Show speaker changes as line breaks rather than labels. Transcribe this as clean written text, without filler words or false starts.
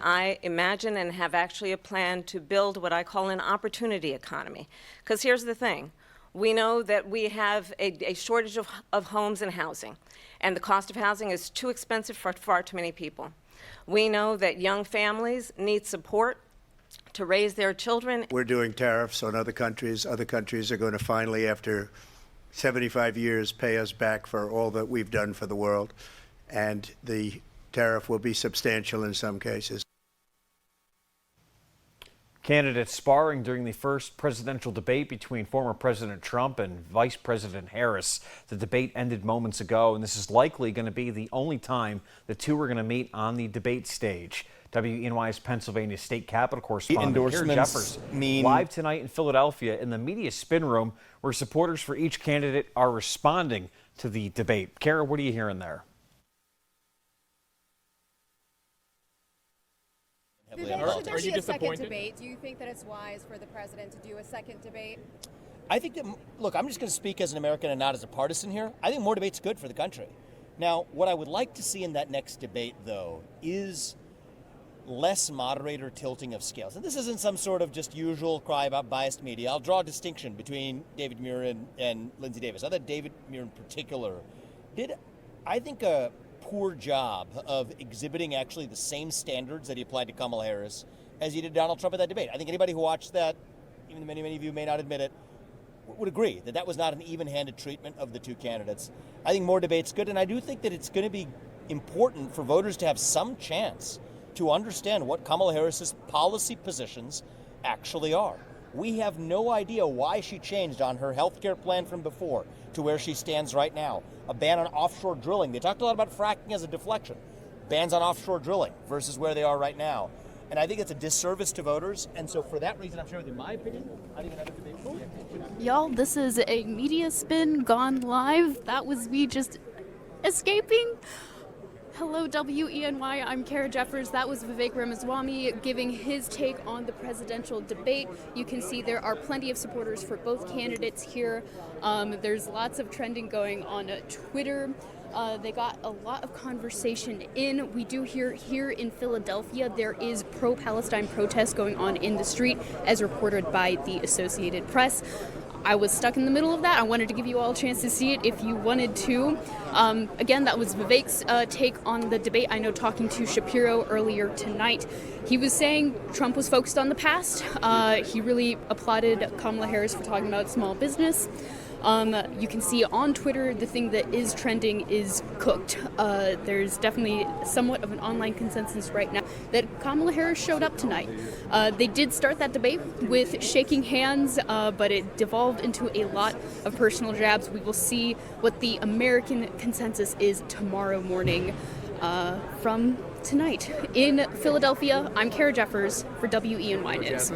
I imagine and have actually a plan to build what I call an opportunity economy. Because here's the thing. We know that we have a shortage of homes and housing, and the cost of housing is too expensive for far too many people. We know that young families need support to raise their children.
We're doing tariffs on other countries. Other countries are going to finally, after 75 years, pay us back for all that we've done for the world. And the tariff will be substantial in some cases.
Candidates sparring during the first presidential debate between former President Trump and Vice President Harris. The debate ended moments ago, and this is likely going to be the only time the two are going to meet on the debate stage. WENY's Pennsylvania State Capitol correspondent Kara Jeffers live tonight in Philadelphia in the media spin room, where supporters for each candidate are responding to the debate. Kara, what are you hearing there?
Should there be a second debate? Do you think that it's wise for the president to do a second debate?
I think that, look, I'm just going to speak as an American and not as a partisan here. I think more debate's good for the country. Now, what I would like to see in that next debate, though, is less moderator tilting of scales. And this isn't some sort of just usual cry about biased media. I'll draw a distinction between David Muir and Lindsey Davis. I thought David Muir in particular did, I think, a poor job of exhibiting actually the same standards that he applied to Kamala Harris as he did Donald Trump at that debate. I think anybody who watched that, even many of you may not admit it, would agree that that was not an even-handed treatment of the two candidates. I think more debate's good, and I do think that it's going to be important for voters to have some chance to understand what Kamala Harris's policy positions actually are. We have no idea why she changed on her health care plan from before to where she stands right now. A ban on offshore drilling. They talked a lot about fracking as a deflection. Bans on offshore drilling versus where they are right now. And I think it's a disservice to voters. And so for that reason, I'm sharing with you my opinion. I think another debate.
Y'all, this is a media spin gone live. That was me just escaping. Hello, WENY. I'm Kara Jeffers. That was Vivek Ramaswamy giving his take on the presidential debate. You can see there are plenty of supporters for both candidates here. There's lots of trending going on Twitter. They got a lot of conversation in. We do hear here in Philadelphia there is pro-Palestine protest going on in the street, as reported by the Associated Press. I was stuck in the middle of that. I wanted to give you all a chance to see it if you wanted to. Again, that was Vivek's take on the debate. I know talking to Shapiro earlier tonight, he was saying Trump was focused on the past. He really applauded Kamala Harris for talking about small business. You can see on Twitter the thing that is trending is cooked. There's definitely somewhat of an online consensus right now that Kamala Harris showed up tonight. They did start that debate with shaking hands, but it devolved into a lot of personal jabs. We will see what the American consensus is tomorrow morning from tonight. In Philadelphia, I'm Kara Jeffers for WENY News.